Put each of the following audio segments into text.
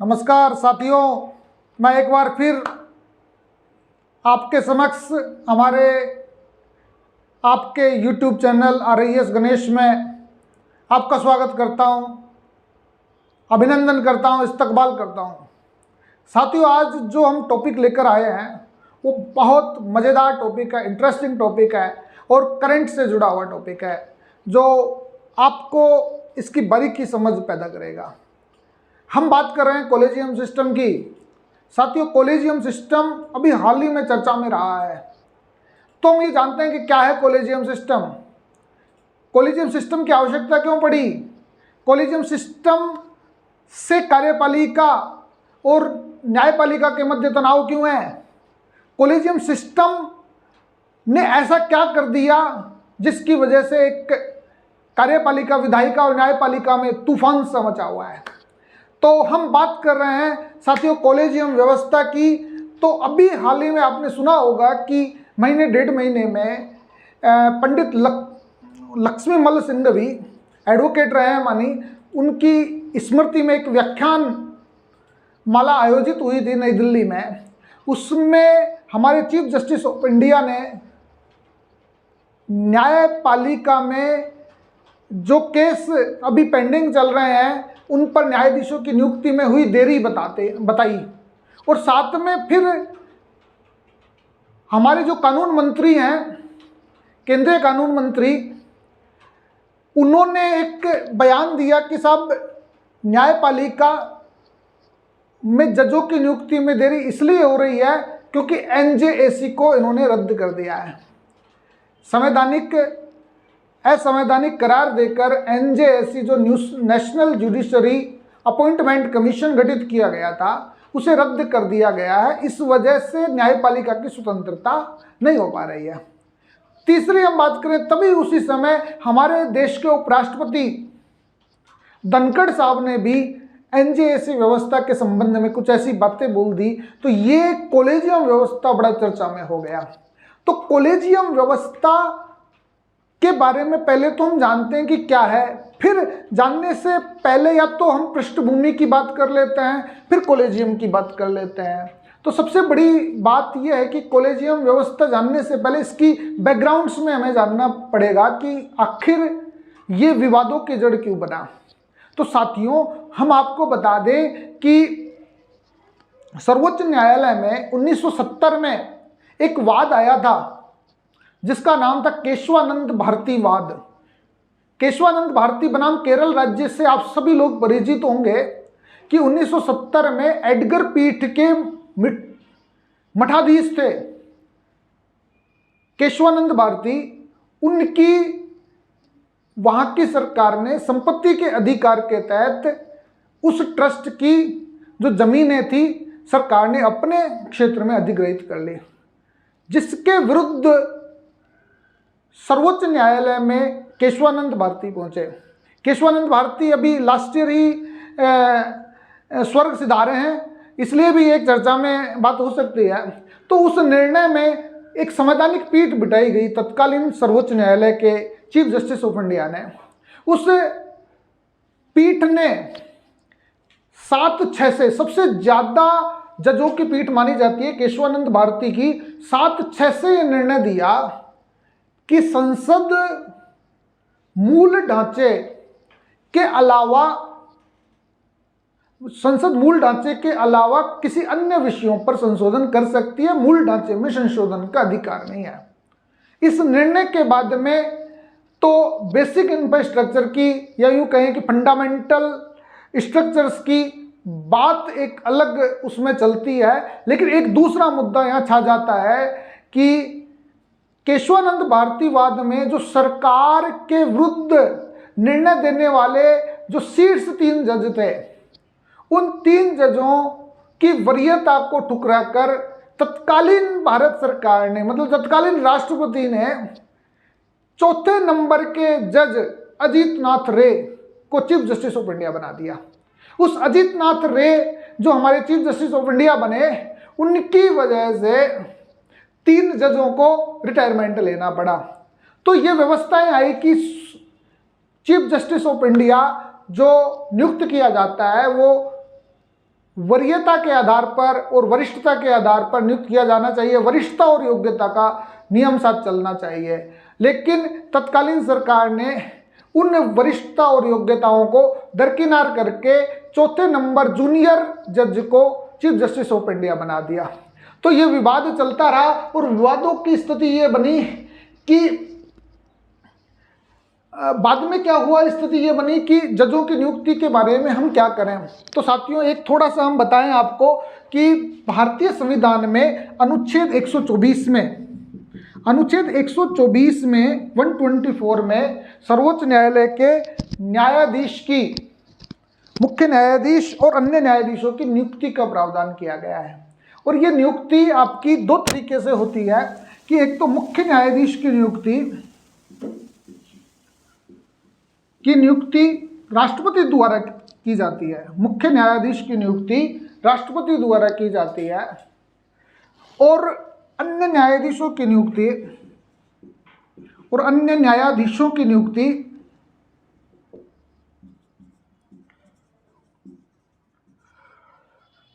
नमस्कार साथियों, मैं एक बार फिर आपके समक्ष हमारे आपके YouTube चैनल RIS गणेश में आपका स्वागत करता हूं, अभिनंदन करता हूं, इस्तकबाल करता हूं। साथियों, आज जो हम टॉपिक लेकर आए हैं वो बहुत मज़ेदार टॉपिक है, इंटरेस्टिंग टॉपिक है और करंट से जुड़ा हुआ टॉपिक है जो आपको इसकी बारीकी समझ पैदा करेगा। हम बात कर रहे हैं कॉलेजियम सिस्टम की। साथियों, कॉलेजियम सिस्टम अभी हाल ही में चर्चा में रहा है, तो हम ये जानते हैं कि क्या है कॉलेजियम सिस्टम। कॉलेजियम सिस्टम की आवश्यकता क्यों पड़ी, कॉलेजियम सिस्टम से कार्यपालिका और न्यायपालिका के मध्य तनाव क्यों है, कॉलेजियम सिस्टम ने ऐसा क्या कर दिया जिसकी वजह से एक कार्यपालिका, विधायिका और न्यायपालिका में तूफान सा मचा हुआ है। तो हम बात कर रहे हैं साथियों कॉलेजियम व्यवस्था की। तो अभी हाल ही में आपने सुना होगा कि महीने डेढ़ महीने में पंडित लक्ष्मी मल्ल सिंघवी एडवोकेट रहे हैं मानी, उनकी स्मृति में एक व्याख्यान माला आयोजित हुई थी नई दिल्ली में। उसमें हमारे चीफ जस्टिस ऑफ इंडिया ने न्यायपालिका में जो केस अभी पेंडिंग चल रहे हैं उन पर न्यायाधीशों की नियुक्ति में हुई देरी बताई, और साथ में फिर हमारे जो कानून मंत्री हैं, केंद्रीय कानून मंत्री, उन्होंने एक बयान दिया कि साहब न्यायपालिका में जजों की नियुक्ति में देरी इसलिए हो रही है क्योंकि NJAC को इन्होंने रद्द कर दिया है। असंवैधानिक करार देकर NJAC जो नेशनल जुडिशरी अपॉइंटमेंट कमीशन गठित किया गया था उसे रद्द कर दिया गया है। इस वजह से न्यायपालिका की स्वतंत्रता नहीं हो पा रही है। तीसरी हम बात करें, तभी उसी समय हमारे देश के उपराष्ट्रपति धनखड़ साहब ने भी NJAC व्यवस्था के संबंध में कुछ ऐसी बातें बोल दी, तो ये कॉलेजियम व्यवस्था बड़ा चर्चा में हो गया। तो कॉलेजियम व्यवस्था के बारे में पहले तो हम जानते हैं कि क्या है, फिर जानने से पहले या तो हम पृष्ठभूमि की बात कर लेते हैं, फिर कॉलेजियम की बात कर लेते हैं। तो सबसे बड़ी बात यह है कि कॉलेजियम व्यवस्था जानने से पहले इसकी बैकग्राउंड्स में हमें जानना पड़ेगा कि आखिर ये विवादों की जड़ क्यों बना। तो साथियों, हम आपको बता दें कि सर्वोच्च न्यायालय में 1970 में एक वाद आया था जिसका नाम था केशवानंद भारती वाद। केशवानंद भारती बनाम केरल राज्य से आप सभी लोग परिचित होंगे कि 1970 में एडगर पीठ के मठाधीश थे केशवानंद भारती। उनकी वहां की सरकार ने संपत्ति के अधिकार के तहत उस ट्रस्ट की जो जमीनें थी सरकार ने अपने क्षेत्र में अधिग्रहित कर ली, जिसके विरुद्ध सर्वोच्च न्यायालय में केशवानंद भारती पहुंचे। केशवानंद भारती अभी लास्ट ईयर ही स्वर्ग सिधारे हैं, इसलिए भी एक चर्चा में बात हो सकती है। तो उस निर्णय में एक संवैधानिक पीठ बिठाई गई तत्कालीन सर्वोच्च न्यायालय के चीफ जस्टिस ऑफ इंडिया ने। उस पीठ ने 7-6 से, सबसे ज्यादा जजों की पीठ मानी जाती है केशवानंद भारती की, 7-6 से यह निर्णय दिया कि संसद मूल ढांचे के अलावा किसी अन्य विषयों पर संशोधन कर सकती है, मूल ढांचे में संशोधन का अधिकार नहीं है। इस निर्णय के बाद में तो बेसिक इंफ्रास्ट्रक्चर की, या यूं कहें कि फंडामेंटल स्ट्रक्चर्स की बात एक अलग उसमें चलती है, लेकिन एक दूसरा मुद्दा यहां छा जाता है कि केशवानंद भारती वाद में जो सरकार के विरुद्ध निर्णय देने वाले जो शीर्ष 3 जज थे, उन 3 जजों की वरीयता को ठुकराकर तत्कालीन भारत सरकार ने, मतलब तत्कालीन राष्ट्रपति ने, चौथे नंबर के जज अजीत नाथ रे को चीफ जस्टिस ऑफ इंडिया बना दिया। उस अजीत नाथ रे जो हमारे चीफ जस्टिस ऑफ इंडिया बने, उनकी वजह से 3 जजों को रिटायरमेंट लेना पड़ा। तो ये व्यवस्थाएं आई कि चीफ जस्टिस ऑफ इंडिया जो नियुक्त किया जाता है वो वरीयता के आधार पर और वरिष्ठता के आधार पर नियुक्त किया जाना चाहिए। वरिष्ठता और योग्यता का नियम साथ चलना चाहिए। लेकिन तत्कालीन सरकार ने उन वरिष्ठता और योग्यताओं को दरकिनार करके चौथे नंबर जूनियर जज को चीफ जस्टिस ऑफ इंडिया बना दिया। तो ये विवाद चलता रहा और विवादों की स्थिति ये बनी कि बाद में क्या हुआ, स्थिति ये बनी कि जजों की नियुक्ति के बारे में हम क्या करें। तो साथियों, एक थोड़ा सा हम बताएं आपको कि भारतीय संविधान में अनुच्छेद 124 में 124 में सर्वोच्च न्यायालय के न्यायाधीश की, मुख्य न्यायाधीश और अन्य न्यायाधीशों की नियुक्ति का प्रावधान किया गया है। और ये नियुक्ति आपकी दो तरीके से होती है कि एक तो मुख्य न्यायाधीश की नियुक्ति राष्ट्रपति द्वारा की जाती है। मुख्य न्यायाधीश की नियुक्ति राष्ट्रपति द्वारा की जाती है और अन्य न्यायाधीशों की नियुक्ति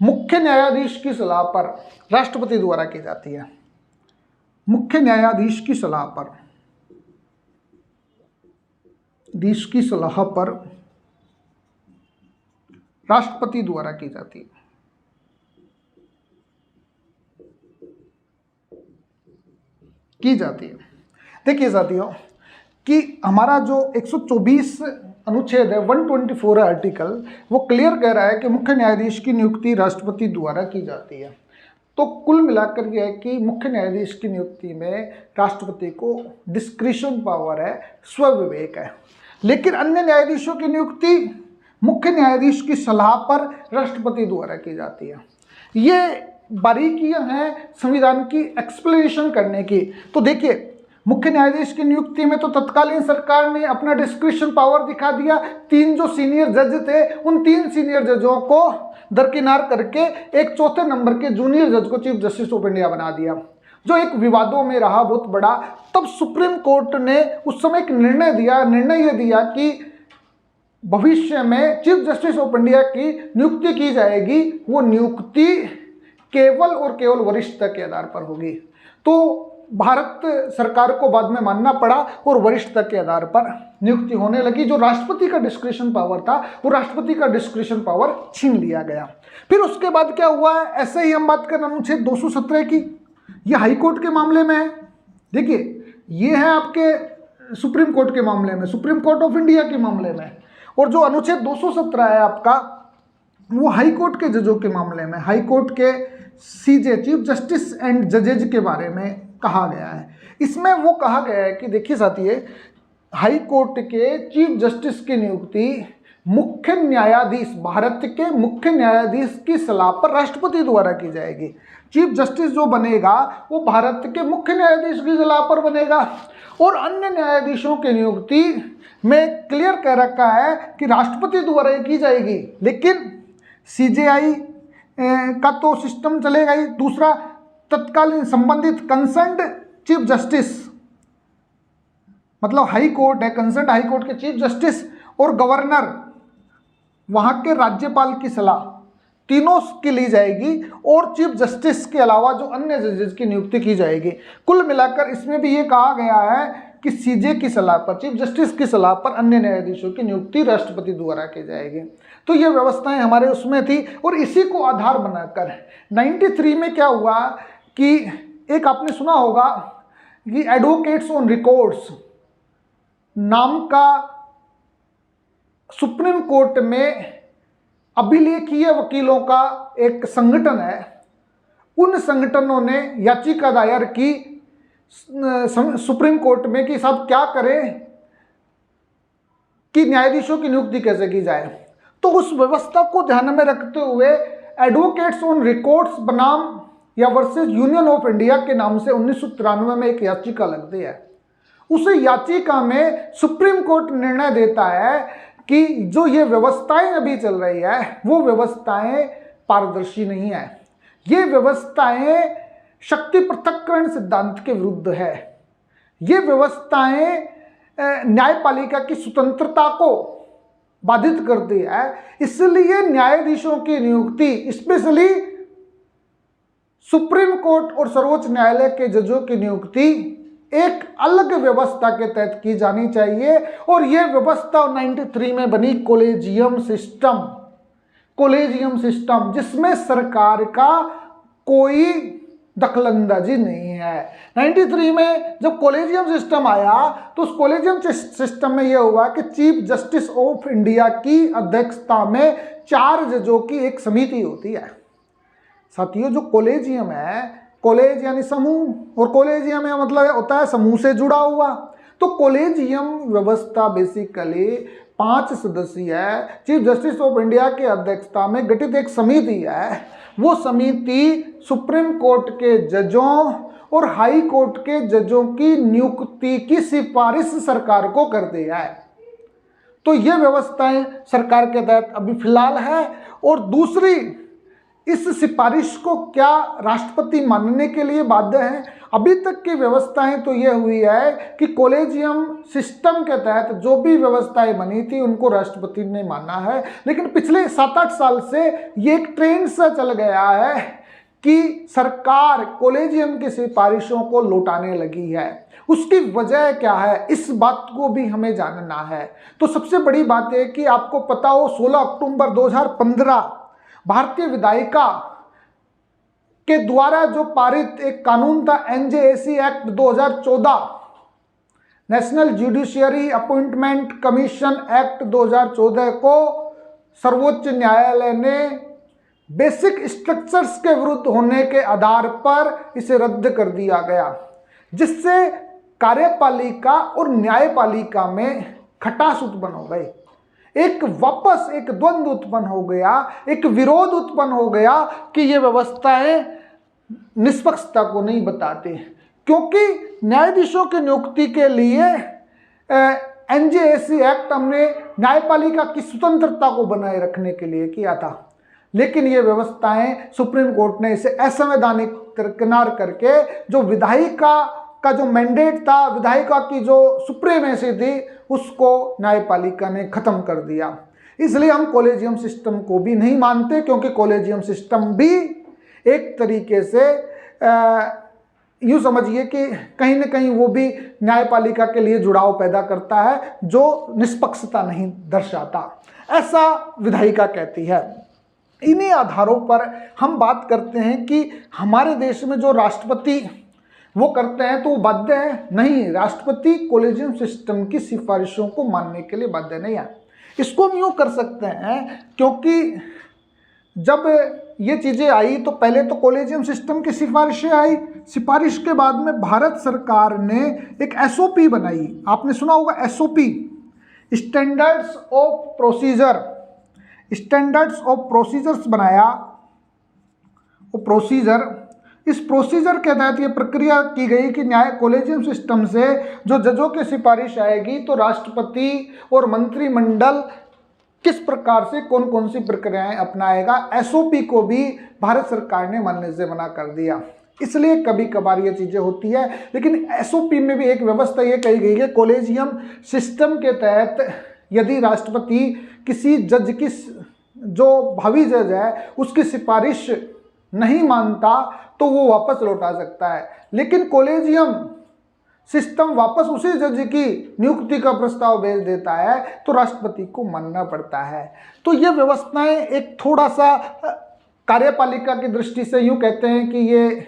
मुख्य न्यायाधीश की सलाह पर राष्ट्रपति द्वारा की जाती है। मुख्य न्यायाधीश की सलाह पर राष्ट्रपति द्वारा की जाती है। देखिए साथियों कि हमारा जो 124 अनुच्छेद है, 124 आर्टिकल, वो क्लियर कह रहा है कि मुख्य न्यायाधीश की नियुक्ति राष्ट्रपति द्वारा की जाती है। तो कुल मिलाकर यह है कि मुख्य न्यायाधीश की नियुक्ति में राष्ट्रपति को डिस्क्रिशन पावर है, स्वविवेक है। लेकिन अन्य न्यायाधीशों की नियुक्ति मुख्य न्यायाधीश की सलाह पर राष्ट्रपति द्वारा की जाती है। ये बारीकियां हैं संविधान की एक्सप्लेनेशन करने की। तो देखिए, मुख्य न्यायाधीश की नियुक्ति में तो तत्कालीन सरकार ने अपना डिस्क्रिशन पावर दिखा दिया। 3 जो सीनियर जज थे, उन 3 सीनियर जजों को दरकिनार करके एक चौथे नंबर के जूनियर जज को चीफ जस्टिस ऑफ इंडिया बना दिया, जो एक विवादों में रहा बहुत बड़ा। तब सुप्रीम कोर्ट ने उस समय एक निर्णय यह दिया कि भविष्य में चीफ जस्टिस ऑफ इंडिया की नियुक्ति की जाएगी, वो नियुक्ति केवल और केवल वरिष्ठता के आधार पर होगी। तो भारत सरकार को बाद में मानना पड़ा और वरिष्ठता के आधार पर नियुक्ति होने लगी। जो राष्ट्रपति का डिस्क्रिशन पावर था, वो राष्ट्रपति का डिस्क्रिशन पावर छीन लिया गया। फिर उसके बाद क्या हुआ है, ऐसे ही हम बात करें अनुच्छेद 217 की, ये हाई कोर्ट के मामले में है। देखिए, ये है आपके सुप्रीम कोर्ट के मामले में, सुप्रीम कोर्ट ऑफ इंडिया के मामले में। और जो अनुच्छेद 217 है आपका, वो हाई कोर्ट के जजों के मामले में, हाई कोर्ट के सीजे, चीफ जस्टिस एंड जजेज के बारे में कहा गया है। इसमें वो कहा गया है कि देखिए साथियों, हाई कोर्ट के चीफ जस्टिस की नियुक्ति मुख्य न्यायाधीश, भारत के मुख्य न्यायाधीश की सलाह पर राष्ट्रपति द्वारा की जाएगी। चीफ जस्टिस जो बनेगा वो भारत के मुख्य न्यायाधीश की सलाह पर बनेगा। और अन्य न्यायाधीशों की नियुक्ति में क्लियर कह रखा है कि राष्ट्रपति द्वारा की जाएगी। लेकिन सीजेआई का तो सिस्टम चलेगा ही। दूसरा, तत्कालीन संबंधित कंसर्न्ड चीफ जस्टिस, मतलब हाई कोर्ट है, कंसर्न्ड हाई कोर्ट के चीफ जस्टिस और गवर्नर, वहां के राज्यपाल की सलाह, तीनों की ली जाएगी। और चीफ जस्टिस के अलावा जो अन्य जजेस की नियुक्ति की जाएगी। कुल मिलाकर इसमें भी ये कहा गया है कि सीजे की सलाह पर, चीफ जस्टिस की सलाह पर अन्य न्यायाधीशों की नियुक्ति राष्ट्रपति द्वारा की जाएगी। तो ये व्यवस्थाएं हमारे उसमें थी। और इसी को आधार बनाकर 93 में क्या हुआ कि एक आपने सुना होगा कि एडवोकेट्स ऑन रिकॉर्ड्स नाम का सुप्रीम कोर्ट में अभिलेखीय वकीलों का एक संगठन है। उन संगठनों ने याचिका दायर की सुप्रीम कोर्ट में कि साहब क्या करें कि न्यायाधीशों की नियुक्ति कैसे की जाए। तो उस व्यवस्था को ध्यान में रखते हुए एडवोकेट्स ऑन रिकॉर्ड्स बनाम या वर्सेस यूनियन ऑफ इंडिया के नाम से 1993 में एक याचिका लगती है। उस याचिका में सुप्रीम कोर्ट निर्णय देता है कि जो ये व्यवस्थाएं अभी चल रही है वो व्यवस्थाएं पारदर्शी नहीं है, ये व्यवस्थाएं शक्ति पृथक्करण सिद्धांत के विरुद्ध है, ये व्यवस्थाएं न्यायपालिका की स्वतंत्रता को बाधित करती है। इसलिए न्यायाधीशों की नियुक्ति, स्पेशली सुप्रीम कोर्ट और सर्वोच्च न्यायालय के जजों की नियुक्ति एक अलग व्यवस्था के तहत की जानी चाहिए। और यह व्यवस्था 93 में बनी कॉलेजियम सिस्टम, जिसमें सरकार का कोई दखलंदाजी नहीं है। 93 में जब कॉलेजियम सिस्टम आया तो उस कॉलेजियम सिस्टम में यह हुआ कि चीफ जस्टिस ऑफ इंडिया की अध्यक्षता में 4 जजों की एक समिति होती है। साथियों, जो कॉलेजियम है, कॉलेज यानी समूह, और कॉलेजियम में मतलब होता है समूह से जुड़ा हुआ। तो कॉलेजियम व्यवस्था बेसिकली 5 सदस्यीय चीफ जस्टिस ऑफ इंडिया की अध्यक्षता में गठित एक समिति है। वो समिति सुप्रीम कोर्ट के जजों और हाई कोर्ट के जजों की नियुक्ति की सिफारिश सरकार को करती है। तो ये व्यवस्थाएं सरकार के तहत अभी फिलहाल है। और दूसरी, इस सिफारिश को क्या राष्ट्रपति मानने के लिए बाध्य है? अभी तक की व्यवस्थाएं तो ये हुई है कि कॉलेजियम सिस्टम के तहत जो भी व्यवस्थाएं बनी थी उनको राष्ट्रपति ने माना है। लेकिन पिछले 7-8 साल से ये एक ट्रेंड सा चल गया है कि सरकार कॉलेजियम की सिफारिशों को लौटाने लगी है। उसकी वजह क्या है, इस बात को भी हमें जानना है। तो सबसे बड़ी बात है कि आपको पता हो 16 अक्टूबर 2015 भारतीय विधायिका के द्वारा जो पारित एक कानून था, NJAC act 2014, national judiciary appointment commission act 2014 को सर्वोच्च न्यायालय ने बेसिक स्ट्रक्चर्स के विरुद्ध होने के आधार पर इसे रद्द कर दिया गया, जिससे कार्यपालिका और न्यायपालिका में खटास उत्पन्न हो गई। एक द्वंद्व उत्पन्न हो गया, एक विरोध उत्पन्न हो गया कि ये व्यवस्थाएं निष्पक्षता को नहीं बताती, क्योंकि न्यायाधीशों की नियुक्ति के लिए NJAC एक्ट हमने न्यायपालिका की स्वतंत्रता को बनाए रखने के लिए किया था। लेकिन ये व्यवस्थाएं सुप्रीम कोर्ट ने इसे असंवैधानिक दरकिनार करके जो विधायिका का जो मैंडेट था, विधायिका की जो सुप्रीमेसी थी, उसको न्यायपालिका ने खत्म कर दिया। इसलिए हम कॉलेजियम सिस्टम को भी नहीं मानते, क्योंकि कॉलेजियम सिस्टम भी एक तरीके से यूँ समझिए कि कहीं ना कहीं वो भी न्यायपालिका के लिए जुड़ाव पैदा करता है, जो निष्पक्षता नहीं दर्शाता, ऐसा विधायिका कहती है। इन्हीं आधारों पर हम बात करते हैं कि हमारे देश में जो राष्ट्रपति वो करते हैं तो वो बाध्य है? नहीं, राष्ट्रपति कॉलेजियम सिस्टम की सिफारिशों को मानने के लिए बाध्य नहीं है। इसको हम यूँ कर सकते हैं, क्योंकि जब ये चीज़ें आई तो पहले तो कॉलेजियम सिस्टम की सिफारिशें आई, सिफारिश के बाद में भारत सरकार ने एक SOP बनाई। आपने सुना होगा SOP, स्टैंडर्ड्स ऑफ प्रोसीजर्स बनाया। वो प्रोसीजर, इस प्रोसीजर के तहत ये प्रक्रिया की गई कि न्याय कॉलेजियम सिस्टम से जो जजों की सिफारिश आएगी तो राष्ट्रपति और मंत्रिमंडल किस प्रकार से कौन कौन सी प्रक्रियाएं अपनाएगा। SOP को भी भारत सरकार ने मानने से मना कर दिया। इसलिए कभी कभार ये चीज़ें होती है, लेकिन SOP में भी एक व्यवस्था ये कही गई है, कॉलेजियम सिस्टम के तहत यदि राष्ट्रपति किसी जज की, जो भावी जज है, उसकी सिफारिश नहीं मानता तो वो वापस लौटा सकता है। लेकिन कॉलेजियम सिस्टम वापस उसी जज की नियुक्ति का प्रस्ताव भेज देता है तो राष्ट्रपति को मानना पड़ता है। तो ये व्यवस्थाएं एक थोड़ा सा कार्यपालिका की दृष्टि से यूँ कहते हैं कि ये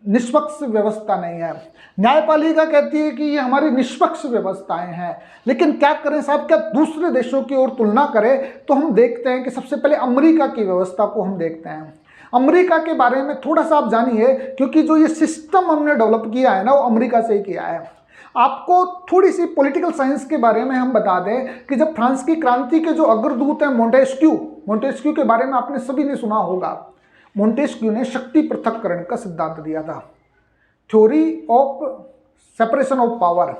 निष्पक्ष व्यवस्था नहीं है। न्यायपालिका कहती है कि ये हमारी निष्पक्ष व्यवस्थाएं हैं। लेकिन क्या करें साहब, क्या दूसरे देशों की ओर तुलना करें तो हम देखते हैं कि सबसे पहले अमेरिका की व्यवस्था को हम देखते हैं। अमेरिका के बारे में थोड़ा सा आप जानिए, क्योंकि जो ये सिस्टम हमने डेवलप किया है ना, वो अमेरिका से ही किया है। आपको थोड़ी सी पॉलिटिकल साइंस के बारे में हम बता दें कि जब फ्रांस की क्रांति के जो अग्रदूत हैं मोंटेस्क्यू के बारे में आपने सभी ने सुना होगा। मोंटेस्क्यू ने शक्ति पृथक्करण का सिद्धांत दिया था, theory of separation of power.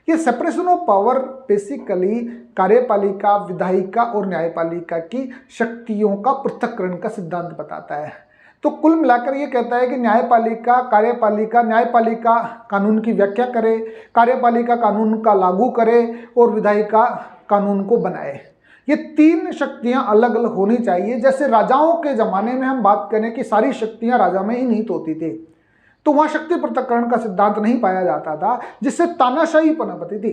ये सेपरेशन ऑफ पावर बेसिकली कार्यपालिका, विधायिका और न्यायपालिका की शक्तियों का पृथक्करण का सिद्धांत बताता है। तो कुल मिलाकर ये कहता है कि न्यायपालिका कानून की व्याख्या करे, कार्यपालिका कानून का लागू करे और विधायिका कानून को बनाए। ये तीन शक्तियां अलग अलग होनी चाहिए। जैसे राजाओं के ज़माने में हम बात करें कि सारी शक्तियां राजा में ही निहित होती थी, तो वहाँ शक्ति पृथक्करण का सिद्धांत नहीं पाया जाता था, जिससे तानाशाही पनपती थी।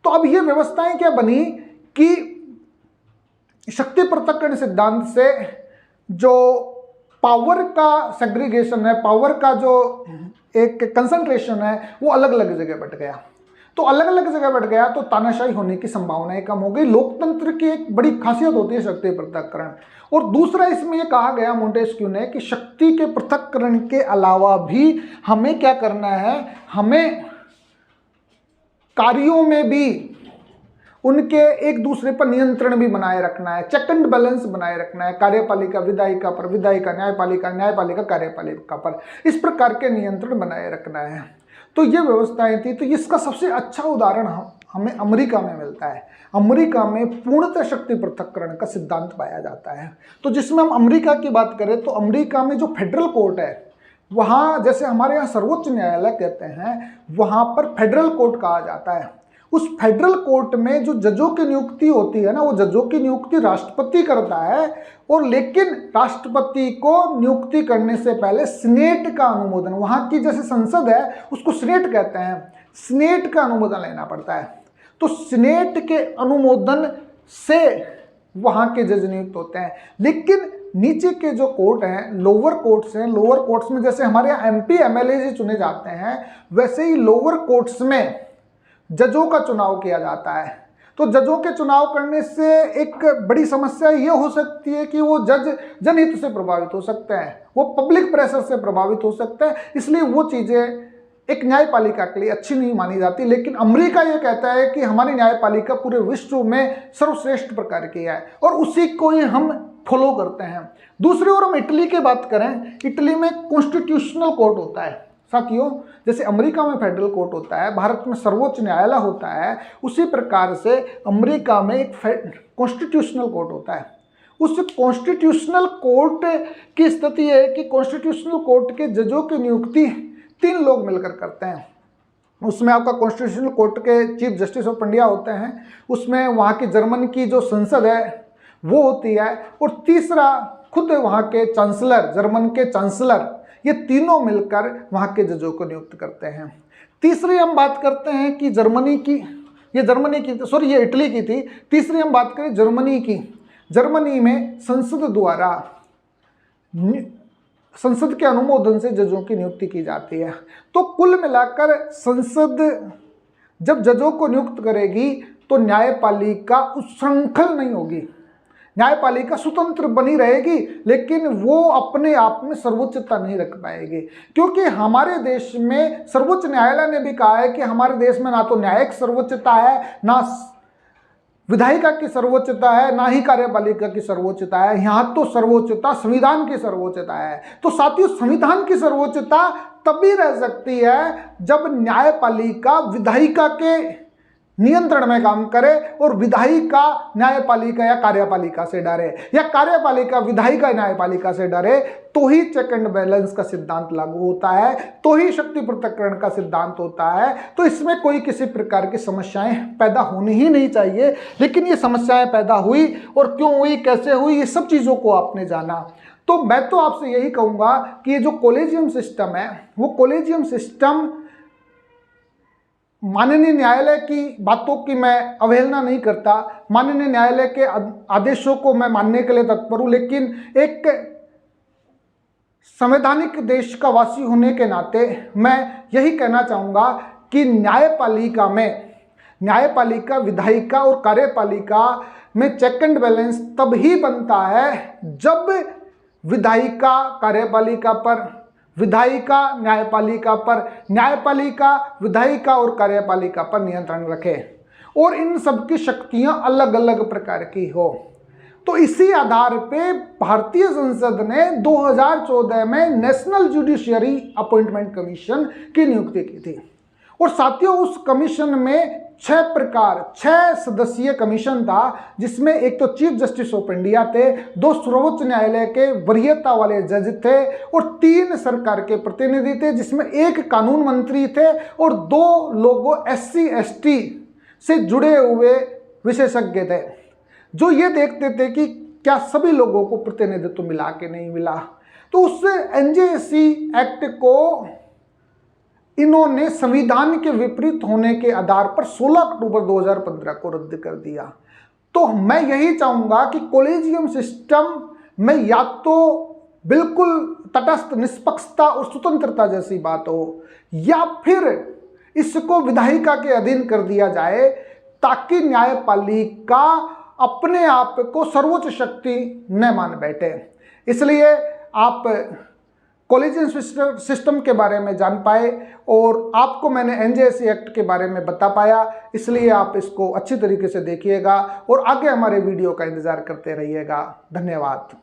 तो अब ये व्यवस्थाएं क्या बनी कि शक्ति पृथक्करण सिद्धांत से जो पावर का सेग्रीगेशन है, पावर का जो एक कंसंट्रेशन है, वो अलग अलग जगह बट गया। तो अलग अलग जगह बढ़ गया तो तानाशाही होने की संभावनाएं कम हो गई। लोकतंत्र की एक बड़ी खासियत होती है शक्ति पृथक्करण। और दूसरा इसमें यह कहा गया मोंटेस्क्यू ने कि शक्ति के पृथक्करण के अलावा भी हमें क्या करना है, हमें कार्यों में भी उनके एक दूसरे पर नियंत्रण भी बनाए रखना है, चेक एंड बैलेंस बनाए रखना है। कार्यपालिका विधायिका पर, विधायिका न्यायपालिका, न्यायपालिका कार्यपालिका पर, इस प्रकार के नियंत्रण बनाए रखना है। तो ये व्यवस्थाएं थी। तो इसका सबसे अच्छा उदाहरण हमें अमेरिका में मिलता है। अमेरिका में पूर्णतः शक्ति पृथक्करण का सिद्धांत पाया जाता है। तो जिसमें हम अमेरिका की बात करें तो अमेरिका में जो फेडरल कोर्ट है, वहाँ जैसे हमारे यहाँ सर्वोच्च न्यायालय कहते हैं, वहाँ पर फेडरल कोर्ट कहा जाता है। उस फेडरल कोर्ट में जो जजों की नियुक्ति होती है ना, वो जजों की नियुक्ति राष्ट्रपति करता है। और लेकिन राष्ट्रपति को नियुक्ति करने से पहले सीनेट का अनुमोदन, वहाँ की जैसे संसद है उसको सीनेट कहते हैं, सीनेट का अनुमोदन लेना पड़ता है। तो सीनेट के अनुमोदन से वहाँ के जज नियुक्त होते हैं। लेकिन नीचे के जो कोर्ट हैं, लोअर कोर्ट्स हैं, लोअर कोर्ट्स में जैसे हमारे यहाँ MP MLA चुने जाते हैं, वैसे ही लोअर कोर्ट्स में जजों का चुनाव किया जाता है। तो जजों के चुनाव करने से एक बड़ी समस्या ये हो सकती है कि वो जज जनहित से प्रभावित हो सकते हैं, वो पब्लिक प्रेशर से प्रभावित हो सकते हैं, इसलिए वो चीज़ें एक न्यायपालिका के लिए अच्छी नहीं मानी जाती। लेकिन अमेरिका ये कहता है कि हमारी न्यायपालिका पूरे विश्व में सर्वश्रेष्ठ प्रकार की है और उसी को ही हम फॉलो करते हैं। दूसरी ओर हम इटली की बात करें, इटली में कॉन्स्टिट्यूशनल कोर्ट होता है। साथियों, जैसे अमेरिका में फेडरल कोर्ट होता है, भारत में सर्वोच्च न्यायालय होता है, उसी प्रकार से अमेरिका में एक कॉन्स्टिट्यूशनल कोर्ट होता है। उस कॉन्स्टिट्यूशनल कोर्ट की स्थिति है कि कॉन्स्टिट्यूशनल कोर्ट के जजों की नियुक्ति 3 लोग मिलकर करते हैं। उसमें आपका कॉन्स्टिट्यूशनल कोर्ट के चीफ जस्टिस ऑफ इंडिया होते हैं, उसमें वहाँ की जर्मन की जो संसद है वो होती है, और तीसरा खुद वहाँ के चांसलर, जर्मन के चांसलर, ये तीनों मिलकर वहाँ के जजों को नियुक्त करते हैं। तीसरी हम बात करते हैं कि ये इटली की थी। तीसरी हम बात करें जर्मनी की। जर्मनी में संसद द्वारा, संसद के अनुमोदन से जजों की नियुक्ति की जाती है। तो कुल मिलाकर संसद जब जजों को नियुक्त करेगी तो न्यायपालिका उच्छृंखल नहीं होगी, न्यायपालिका स्वतंत्र बनी रहेगी, लेकिन वो अपने आप में सर्वोच्चता नहीं रख पाएगी। क्योंकि हमारे देश में सर्वोच्च न्यायालय ने भी कहा है कि हमारे देश में ना तो न्यायिक सर्वोच्चता है, ना विधायिका की सर्वोच्चता है, ना ही कार्यपालिका की सर्वोच्चता है। यहाँ तो सर्वोच्चता संविधान की सर्वोच्चता है। तो साथियों, संविधान की सर्वोच्चता तभी रह सकती है जब न्यायपालिका विधायिका के नियंत्रण में काम करे और विधायिका न्यायपालिका या कार्यपालिका से डरे, या कार्यपालिका विधायिका न्यायपालिका से डरे, तो ही चेक एंड बैलेंस का सिद्धांत लागू होता है, तो ही शक्ति पृथक्करण का सिद्धांत होता है। तो इसमें कोई किसी प्रकार की समस्याएं पैदा होनी ही नहीं चाहिए। लेकिन ये समस्याएं पैदा हुई, और क्यों हुई, कैसे हुई, ये सब चीज़ों को आपने जाना। तो मैं तो आपसे यही कहूँगा कि ये जो कॉलेजियम सिस्टम है, वो कॉलेजियम सिस्टम माननीय न्यायालय की बातों की मैं अवहेलना नहीं करता, माननीय न्यायालय के आदेशों को मैं मानने के लिए तत्पर हूँ, लेकिन एक संवैधानिक देश का वासी होने के नाते मैं यही कहना चाहूँगा कि न्यायपालिका, विधायिका और कार्यपालिका में चेक एंड बैलेंस तब ही बनता है जब विधायिका कार्यपालिका पर, विधायिका न्यायपालिका पर, न्यायपालिका विधायिका और कार्यपालिका पर नियंत्रण रखे, और इन सब की शक्तियां अलग अलग प्रकार की हो। तो इसी आधार पे भारतीय संसद ने 2014 में नेशनल जुडिशियरी अपॉइंटमेंट कमीशन की नियुक्ति की थी। और साथियों, उस कमीशन में 6 सदस्यीय कमीशन था, जिसमें एक तो चीफ जस्टिस ऑफ इंडिया थे, 2 सर्वोच्च न्यायालय के वरीयता वाले जज थे, और 3 सरकार के प्रतिनिधि थे, जिसमें 1 कानून मंत्री थे और 2 लोगों SC ST से जुड़े हुए विशेषज्ञ थे। जो ये देखते थे कि क्या सभी लोगों को प्रतिनिधित्व मिला कि नहीं मिला। तो उस एनजेसी एक्ट को इन्होंने संविधान के विपरीत होने के आधार पर 16 अक्टूबर 2015 को रद्द कर दिया। तो मैं यही चाहूँगा कि कॉलेजियम सिस्टम में या तो बिल्कुल तटस्थ, निष्पक्षता और स्वतंत्रता जैसी बात हो, या फिर इसको विधायिका के अधीन कर दिया जाए ताकि न्यायपालिका अपने आप को सर्वोच्च शक्ति न मान बैठे। इसलिए आप कॉलेजियम सिस्टम के बारे में जान पाए और आपको मैंने एनजेसी एक्ट के बारे में बता पाया, इसलिए आप इसको अच्छी तरीके से देखिएगा और आगे हमारे वीडियो का इंतज़ार करते रहिएगा। धन्यवाद।